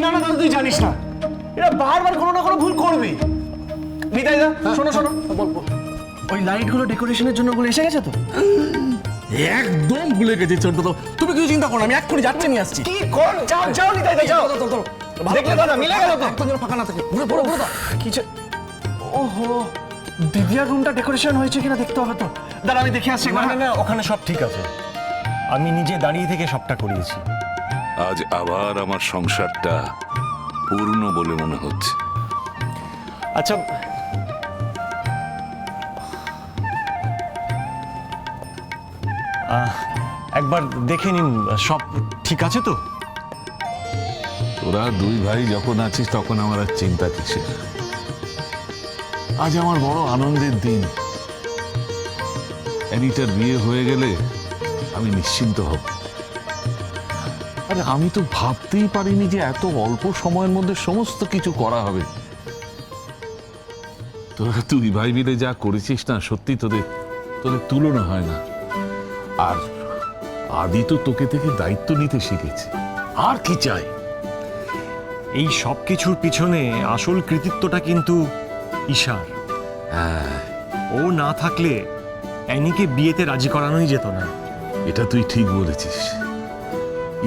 না না দাদা, তুই জানিস না, এরা বারবার কোনো না কোনো ভুল করবে। নিতাই দা, শোনো শোনো, বলবো ওই লাইটগুলো ডেকোরেশনের জন্য ওগুলো এসে গেছে তো? একদম ভুলে গেছি ছোট তো। তুমি কিছু চিন্তা করো না, আমি এক্ষুনি যাচ্ছি, নিয়ে আসছি। কি কর, যাও যাও নিতাই দা, যাও। দেখলে দাদা মিলে গেল তো? একদম যেন ফাঁকা না থাকে। ঘুরে পড়ো পড়ো। কি যে, ওহো, দিদিয়ার রুমটা ডেকোরেশন হয়েছে কিনা দেখতে হবে তো। দাদা আমি দেখে আসছি। না না না, ওখানে সব ঠিক আছে, আমি নিজে দাঁড়িয়ে থেকে সবটা করিয়েছি। আজ আবার আমার সংসারটা পূর্ণ বলে মনে হচ্ছে। আচ্ছা, একবার দেখে নিন সব ঠিক আছে তো? তোরা দুই ভাই যখন আছিস তখন আমার আর চিন্তা কিসের। আজ আমার বড় আনন্দের দিন। অ্যানিটার বিয়ে হয়ে গেলে আমি নিশ্চিন্ত হব। আরে আমি তো ভাবতেই পারিনি যে এত অল্প সময়ের মধ্যে সমস্ত কিছু করা হবে। তোরা তুই ভাই মিলে যা করেছিস না, সত্যি তোদের তোদের তুলনা হয় না। আর আদি তো তোকে থেকে দায়িত্ব নিতে শিখেছে, আর কি চাই? এই সব কিছুর পিছনে আসল কৃতিত্বটা কিন্তু ঈশার। হ্যাঁ, ও না থাকলে অ্যানিকে বিয়েতে রাজি করানোই যেত না। এটা তুই ঠিক বলেছিস।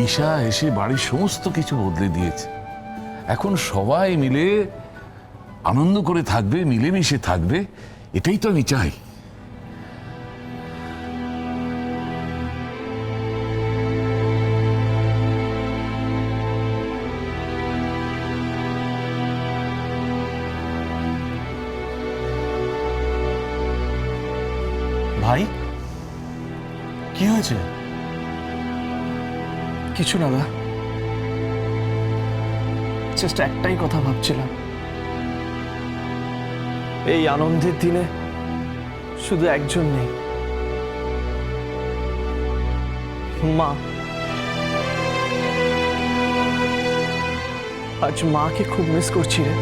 ঈশা এসে বাড়ির সমস্ত কিছু বদলে দিয়েছে। এখন সবাই মিলে আনন্দ করে থাকবে, মিলেমিশে থাকবে, এটাই তো আমি চাই। ভাই, কি হয়েছে? কিছু না দা, জাস্ট একটাই কথা ভাবছিলাম। এই আনন্দের দিনে শুধু একজন নেই, মা। আজ মাকে খুব মিস করছি রে।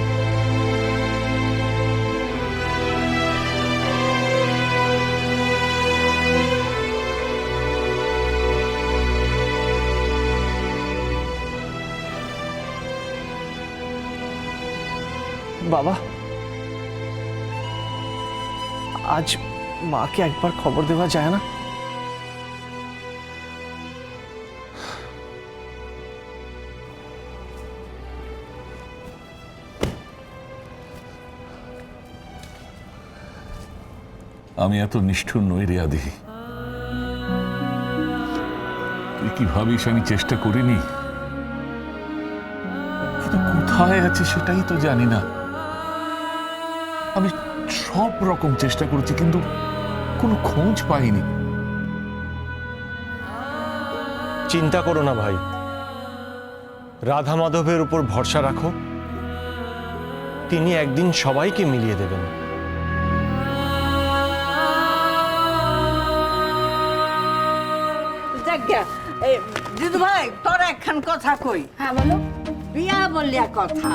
বাবা, আজ মাকে একবার খবর দেওয়া যায় না? আমি এত নিষ্ঠুর নই রে আদি। তুই কি ভাবিস আমি চেষ্টা করিনি? কিন্তু কোথায় আছে সেটাই তো জানি না। আমি সব রকম চেষ্টা করেছি কিন্তু কোনো খোঁজ পাইনি। চিন্তা করো না ভাই, রাধা মাধবের উপর ভরসা রাখো, তিনি একদিন সবাইকে মিলিয়ে দেবেন। দিদু ভাই, তোর একখান কথা কই। হ্যাঁ বলো। বিয়া বলিয়া কথা,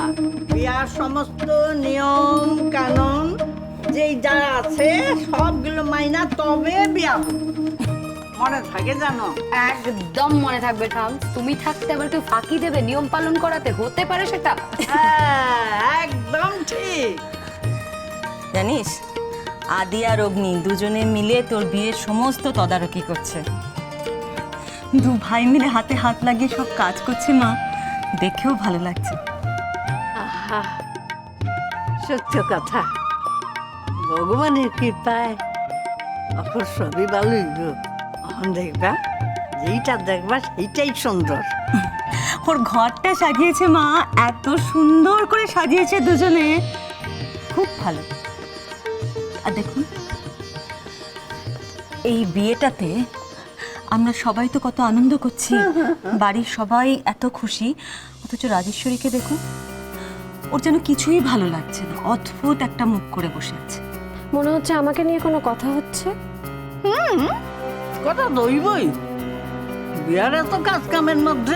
বিয়ার সমস্ত নিয়ম কানুন যেই যা আছে সবগুলো মাইনা তবে বিয়া হবে। মনে থাকে জানো? একদম মনে থাকবে ঠাম। তুমি থাকতে আবার কেউ ফাঁকি দেবে নিয়ম পালন করাতে? হতে পারে সেটা? হ্যাঁ, একদম ঠিক। জানিস, আদি আর অগ্নি দুজনে মিলে তোর বিয়ের সমস্ত তদারকি করছে। দু ভাই মিলে হাতে হাত লাগিয়ে সব কাজ করছে মা, দেখেও ভালো লাগছে। আহা, সত্য কথা, ভগবানের কৃপায় অপর সবই ভালোই গো। এখন দেখবা, যেইটা দেখবা সেইটাই সুন্দর। ওর ঘরটা সাজিয়েছে মা, এত সুন্দর করে সাজিয়েছে দুজনে, খুব ভালো। আর দেখুন, এই বিয়েটাতে আমরা সবাই তো কত আনন্দ করছি, বাড়ির সবাই এত খুশি, অথচ রাজেশ্বরীকে দেখুন, ওর যেন কিছুই ভালো লাগছে না, অদ্ভুত একটা মুখ করে বসে আছে। মনে হচ্ছে আমাকে নিয়ে কোনো কথা হচ্ছে। কথা দইবই, বিয়ার এত কাজ কামের মধ্যে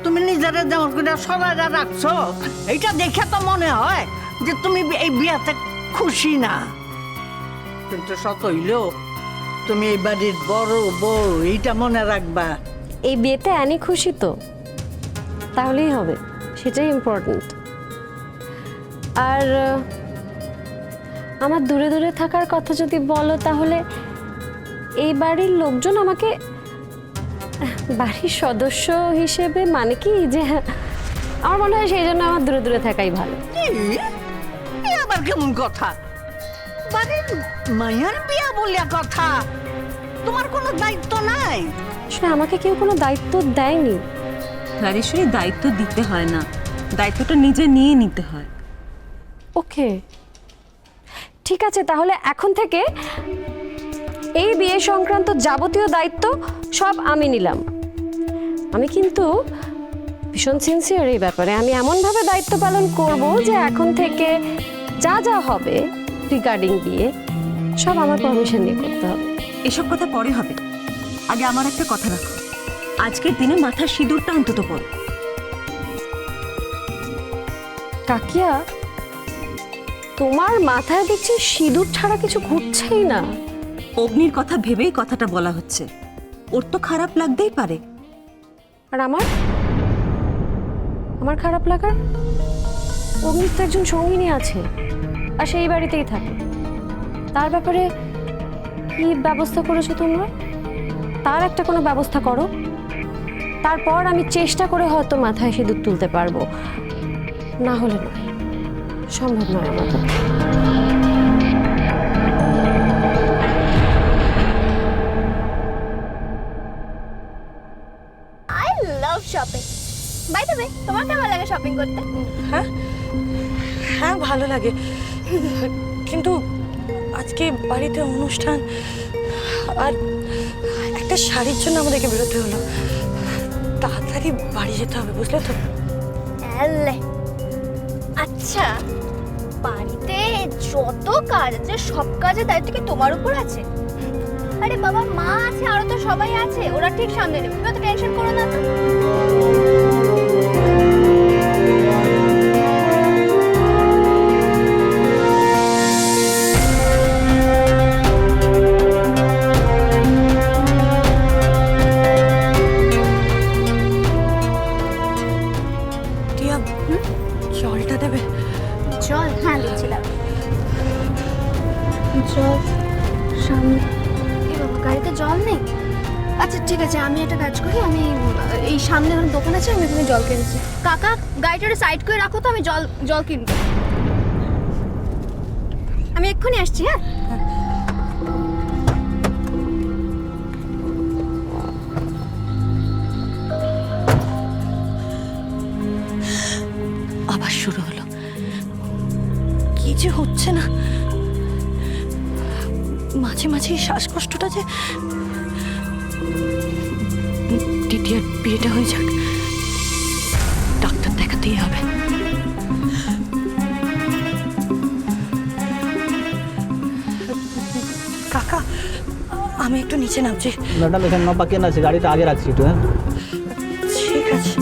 তুমি নিজেরা যেমন করে সরাইরা রাখছো, এইটা দেখে তো মনে হয় যে তুমি এই বিয়াতে খুশি না। কিন্তু সত হইলেও তুমি এই বাড়ির বড় বউ, এইটা মনে রাখবা। এই বিয়েতে অ্যানি খুশি তো? তাহলেই হবে, সেটাই ইম্পর্ট্যান্ট। আর আমার দূরে দূরে থাকার কথা যদি বলো, তাহলে এই বাড়ির লোকজন আমাকে বাড়ির সদস্য হিসেবে মানে কি, যে আমার মনে হয় সেই জন্য আমার দূরে দূরে থাকাই ভালো। এ আবার কেমন কথা? বাড়ির মায়ের বিয়া বলিয়া কথা, তোমার কোনো দায়িত্ব নাই? আসলে আমাকে কেউ কোনো দায়িত্ব দেয়নি। রাজেশ্বরী, দায়িত্ব দিতে হয় না, দায়িত্বটা নিজে নিয়ে নিতে হয়। ওকে, ঠিক আছে, তাহলে এখন থেকে এই বিয়ে সংক্রান্ত যাবতীয় দায়িত্ব সব আমি নিলাম। আমি কিন্তু ভীষণ সিনসিয়ার এই ব্যাপারে। আমি এমনভাবে দায়িত্ব পালন করব যে এখন থেকে যা যা হবে রিগার্ডিং বিয়ে সব আমার পারমিশন নিয়ে করতে হবে। এসব কথা পরে হবে, আগে আমার একটা কথা রাখো, আজকের দিনে মাথার সিঁদুরটা অন্তত পড়ো। কাকিয়া, তোমার মাথায় দেখছি সিঁদুর ছাড়া কিছু ঘুরছেই না। অগ্নির কথা ভেবেই কথাটা বলা হচ্ছে, ওর তো খারাপ লাগতেই পারে। আর আমার খারাপ লাগার? অগ্নির তো একজন সঙ্গিনী আছে, আর সেই বাড়িতেই থাকে। তার ব্যাপারে কি ব্যবস্থা করেছো তোমরা? তার একটা কোনো ব্যবস্থা করো, তারপর আমি চেষ্টা করে হয়তো মাথায় সিঁদুর তুলতে পারবো। না হলে নয়, সম্ভব নয় আমার পক্ষে। I love shopping. By the way, তোমার কেমন লাগে শপিং করতে? হ্যাঁ, ভালো লাগে, কিন্তু আজকে বাড়িতে অনুষ্ঠান, আর একটা শাড়ির জন্য আমাদেরকে বেরোতে হলো। তাড়াতাড়ি বাড়ি যেতে হবে, বুঝলে তো? এলে আচ্ছা, বাড়িতে যত কাজ আছে সব কাজের দায়িত্ব কি তোমার উপর আছে? আরে বাবা, মা আছে, আরো তো সবাই আছে, ওরা ঠিক সামনে নেবে, তুমি তো টেনশন করো না তো। টিয়া, জলটা দেবে? জল? হ্যাঁ, দিচ্ছিলাম। জল সামনে? এ বাবা, গাড়িতে জল নেই। আচ্ছা ঠিক আছে, আমি একটা কাজ করি, আমি এই সামনে আমার দোকান আছে, আমি এখানে জল কিনছি। কাকা, গাড়িটা সাইড করে রাখো তো, আমি জল কিনবো। আমি এক্ষুনি আসছি। হ্যাঁ, আবার শুরু হলো, কি যে হচ্ছে না, মাঝে মাঝে এই শ্বাসকষ্টটা যে। দিদির বিয়েটা হয়ে যাক, ডাক্তার দেখাতেই হবে। কাকা, আমি একটু নিচে নামছি। ম্যাডাম, এখানে না বাকি না আছে, গাড়িটা আগে রাখছি একটু। হ্যাঁ, ঠিক আছে।